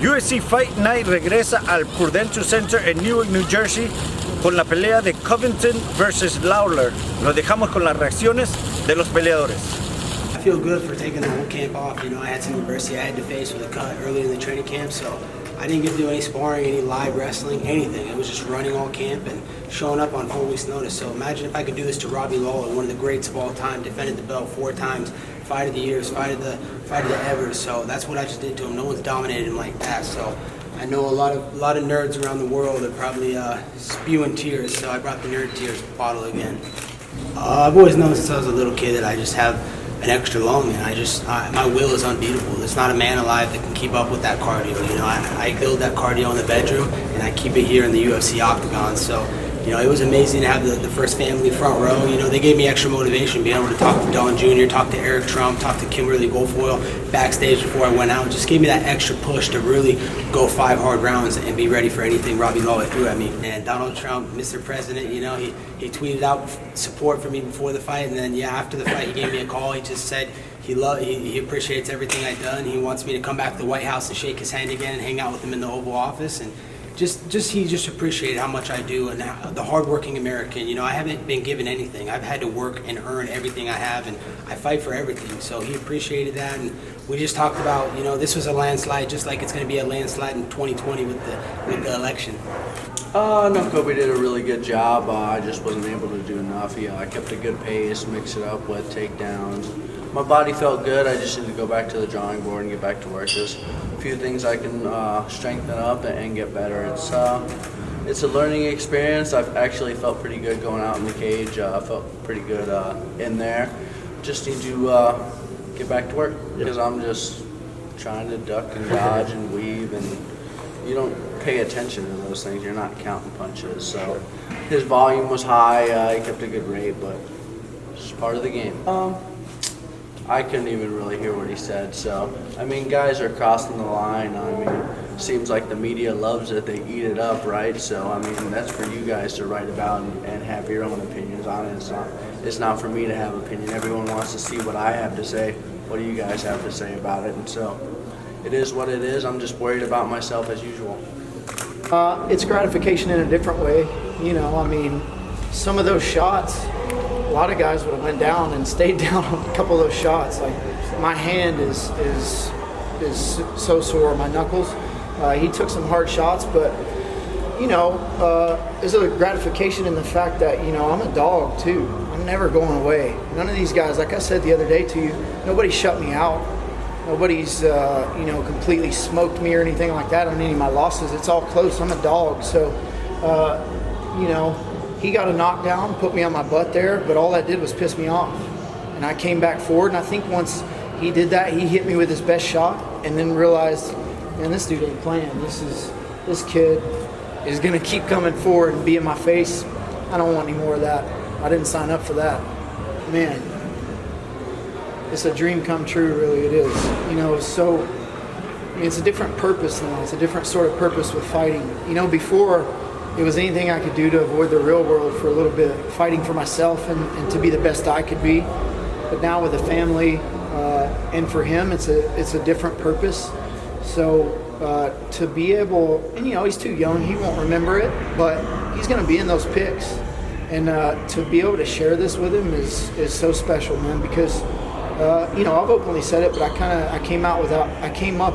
UFC Fight Night regresa al Prudential Center en Newark, New Jersey, con la pelea de Covington versus Lawler. Nos dejamos con las reacciones de los peleadores. I feel good for taking the whole camp off. You know, I had some adversity I had to face with a cut early in the training camp, so I didn't get to do any sparring, any live wrestling, anything. It was just running all camp and showing up on 4 weeks' notice. So imagine if I could do this to Robbie Lawler, one of the greats of all time, defended the belt 4 times, fight of the years, fight of the evers. So that's what I just did to him. No one's dominated him like that. So I know a lot of nerds around the world are probably spewing tears. So I brought the nerd tears bottle again. I've always known since I was a little kid that I just have an extra lung, and my will is unbeatable. There's not a man alive that can keep up with that cardio. You know, I build that cardio in the bedroom, and I keep it here in the UFC octagon. So, you know, it was amazing to have the first family front row. You know, they gave me extra motivation, being able to talk to Don Jr., talk to Eric Trump, talk to Kimberly Guilfoyle backstage before I went out. Just gave me that extra push to really go 5 hard rounds and be ready for anything Robbie Lawler threw at me. And Donald Trump, Mr. President, you know, he tweeted out support for me before the fight, and then after the fight he gave me a call. He just said he appreciates everything I've done. He wants me to come back to the White House and shake his hand again and hang out with him in the Oval Office, and he just appreciated how much I do and the hardworking American. You know, I haven't been given anything. I've had to work and earn everything I have, and I fight for everything. So he appreciated that, and we just talked about, you know, this was a landslide, just like it's going to be a landslide in 2020 with the election. No, Kobe did a really good job. I just wasn't able to do enough. You know, I kept a good pace, mix it up with takedowns. My body felt good. I just need to go back to the drawing board and get back to work. There's a few things I can strengthen up and get better. It's a learning experience. I've actually felt pretty good going out in the cage. I felt pretty good in there. Just need to get back to work because I'm just trying to duck and dodge and weave, and you don't pay attention to those things. You're not counting punches. So his volume was high. He kept a good rate, but it's part of the game. I couldn't even really hear what he said. So, I mean, guys are crossing the line. I mean, seems like the media loves it. They eat it up, right? So, I mean, that's for you guys to write about and have your own opinions on it. It's not for me to have opinion. Everyone wants to see what I have to say. What do you guys have to say about it? And so, it is what it is. I'm just worried about myself as usual. It's gratification in a different way. You know, I mean, some of those shots, a lot of guys would have went down and stayed down on a couple of those shots. Like, my hand is so sore, my knuckles. He took some hard shots, but you know, there's a gratification in the fact that, you know, I'm a dog too. I'm never going away. None of these guys, like I said the other day to you, nobody shut me out. Nobody's you know, completely smoked me or anything like that on any of my losses. It's all close. I'm a dog, so you know, he got a knockdown, put me on my butt there, but all that did was piss me off. And I came back forward, and I think once he did that, he hit me with his best shot, and then realized, man, this dude ain't playing. This kid is gonna keep coming forward and be in my face. I don't want any more of that. I didn't sign up for that. Man, it's a dream come true, really it is. You know, so, I mean, it's a different purpose now. It's a different sort of purpose with fighting. You know, before, it was anything I could do to avoid the real world for a little bit, fighting for myself and to be the best I could be. But now with the family, and for him, it's a different purpose. So to be able, and you know, he's too young, he won't remember it, but he's going to be in those picks. And to be able to share this with him is so special, man, because you know, I've openly said it, but I came up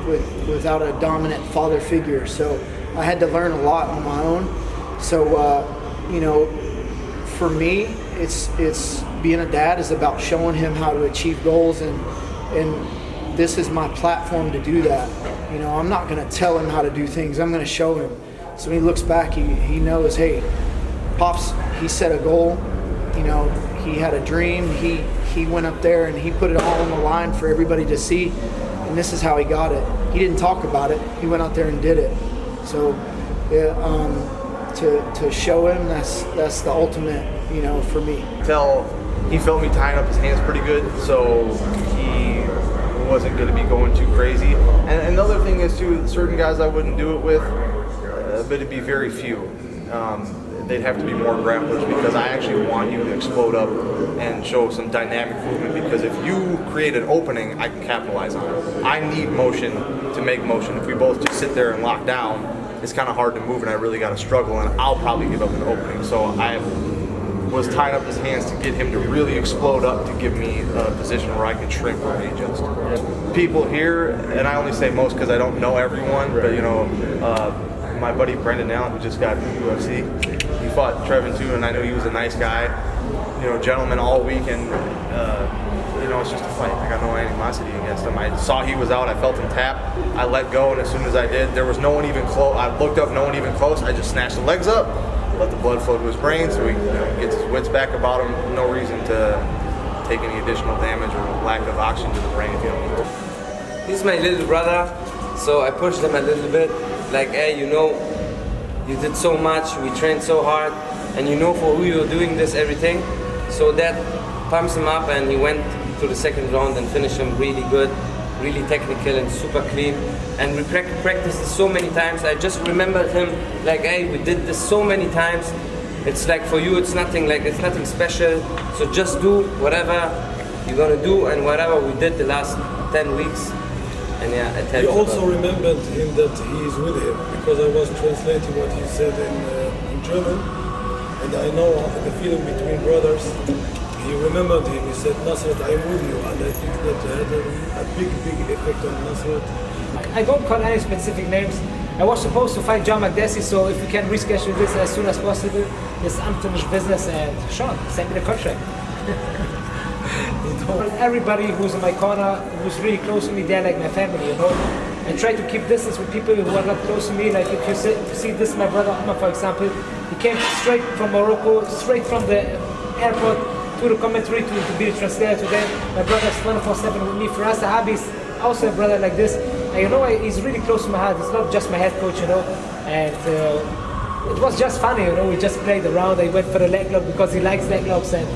without a dominant father figure, so I had to learn a lot on my own. So you know, for me, it's being a dad is about showing him how to achieve goals, and this is my platform to do that. You know, I'm not going to tell him how to do things. I'm going to show him. So when he looks back, he knows, hey, Pops, he set a goal. You know, he had a dream. He went up there and he put it all on the line for everybody to see. And this is how he got it. He didn't talk about it. He went out there and did it. So yeah, to show him, that's the ultimate, you know, for me. He felt me tying up his hands pretty good, so he wasn't going to be going too crazy. And another thing is too, certain guys I wouldn't do it with, but it'd be very few. They'd have to be more grapplers, because I actually want you to explode up and show some dynamic movement, because if you create an opening, I can capitalize on it. I need motion to make motion. If we both just sit there and lock down, it's kind of hard to move, and I really got to struggle, and I'll probably give up an opening. So I was tying up his hands to get him to really explode up to give me a position where I could shrink or readjust. People here, and I only say most because I don't know everyone, but my buddy Brendan Allen, who just got UFC, he fought Trevin too, and I knew he was a nice guy, gentleman all weekend. It's just a fight. I got no animosity against him. I saw he was out. I felt him tap. I let go, and as soon as I did, there was no one even close. I looked up, no one even close. I just snatched the legs up, let the blood flow to his brain, so he gets his wits back about him. No reason to take any additional damage or lack of oxygen to the brain if you don't need to. He's my little brother, so I pushed him a little bit. Like, hey, you did so much. We trained so hard, and for who you're doing this, everything. So that pumps him up, and he went to the second round and finished him really good, really technical and super clean. And we practiced this so many times. I just remembered him like, hey, we did this so many times. It's like for you, it's nothing special. So just do whatever you're gonna do and whatever we did the last 10 weeks. And yeah, it helped. You also remembered him that he is with him because I was translating what he said in German, and I know the feeling between brothers. He remembered him. He said, "Nasrat, I'm with you," and I think that had a big effect on Nasrat. I don't call any specific names. I was supposed to fight John McDessie, so if we can reschedule this as soon as possible, it's unfinished business. And Sean, send me the contract. Everybody who's in my corner, who's really close to me, they're like my family, And try to keep distance with people who are not close to me. Like if you see this, my brother Ahmad, for example, he came straight from Morocco, straight from the airport to the commentary to be the translator today. My brother's 24/7 with me. For us, Sahabi is also a brother like this. And he's really close to my heart. It's not just my head coach, And it was just funny, We just played around. I went for the leg lock because he likes leg locks, and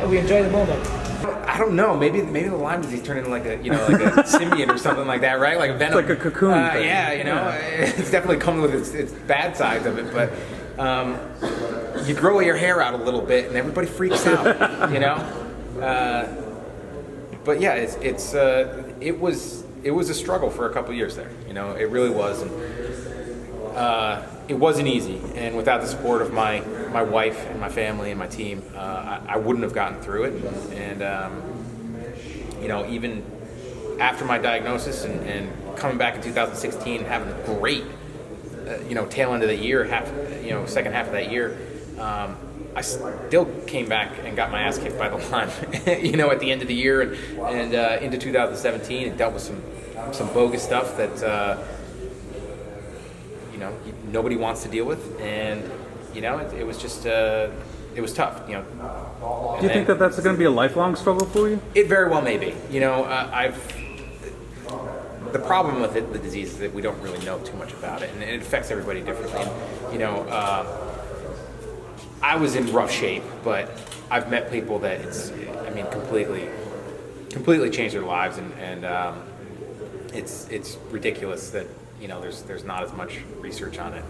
we enjoyed the moment. I don't know. Maybe the line was he turned into like a symbiont or something like that, right? Like a venom. It's like a cocoon thing. It's definitely coming with its bad sides of it, but you grow your hair out a little bit and everybody freaks out, But yeah, it was a struggle for a couple years there. It really was, and it wasn't easy. And without the support of my wife and my family and my team, I wouldn't have gotten through it. And even after my diagnosis and coming back in 2016, having a great tail end of the year, second half of that year, I still came back and got my ass kicked by the line, at the end of the year and into 2017, and dealt with some bogus stuff that nobody wants to deal with, and it was just it was tough. Do you think that that's going to be a lifelong struggle for you? It very well may be. The problem with the disease is that we don't really know too much about it, and it affects everybody differently. I was in rough shape, but I've met people that completely changed their lives, and it's ridiculous that there's not as much research on it,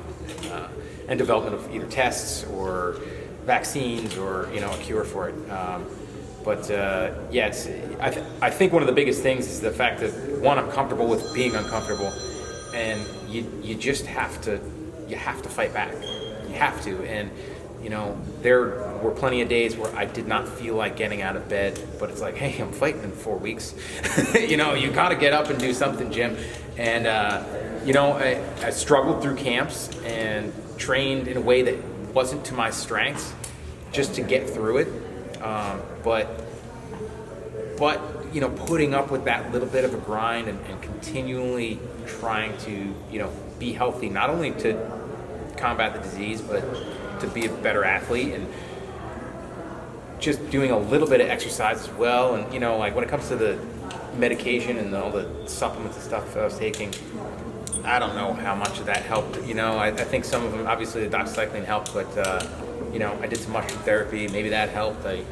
and development of either tests or vaccines or a cure for it. I think one of the biggest things is the fact that one, I'm comfortable with being uncomfortable, and you just have to fight back. You have to, and there were plenty of days where I did not feel like getting out of bed, but it's like, hey, I'm fighting in 4 weeks. You got to get up and do something, Jim. And I struggled through camps and trained in a way that wasn't to my strengths, just to get through it. But putting up with that little bit of a grind and continually trying to be healthy, not only to combat the disease, but to be a better athlete, and just doing a little bit of exercise as well. And when it comes to the medication and all the supplements and stuff that I was taking, I don't know how much of that helped. I think some of them, obviously the doxycycline helped, but I did some mushroom therapy. Maybe that helped. I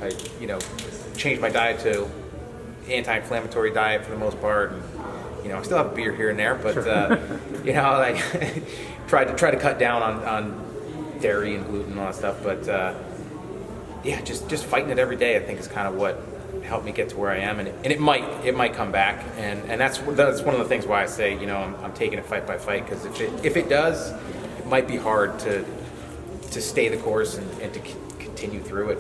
changed my diet to anti-inflammatory diet for the most part. And, I still have beer here and there, but try to cut down on dairy and gluten and all that stuff. But just fighting it every day, I think, is kind of what help me get to where I am, and it might come back, and that's one of the things why I say, you know, I'm taking it fight by fight, because if it does, it might be hard to stay the course and to continue through it,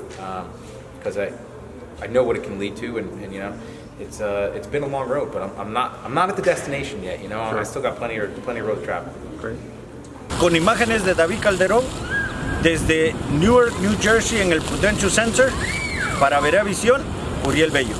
because I know what it can lead to, and you know, it's been a long road, but I'm not at the destination yet, you know. I still got plenty of road to travel. Great. Con imágenes de David Calderón desde Newark, New Jersey, en el Prudential Center, para Visión, Uriel Bello.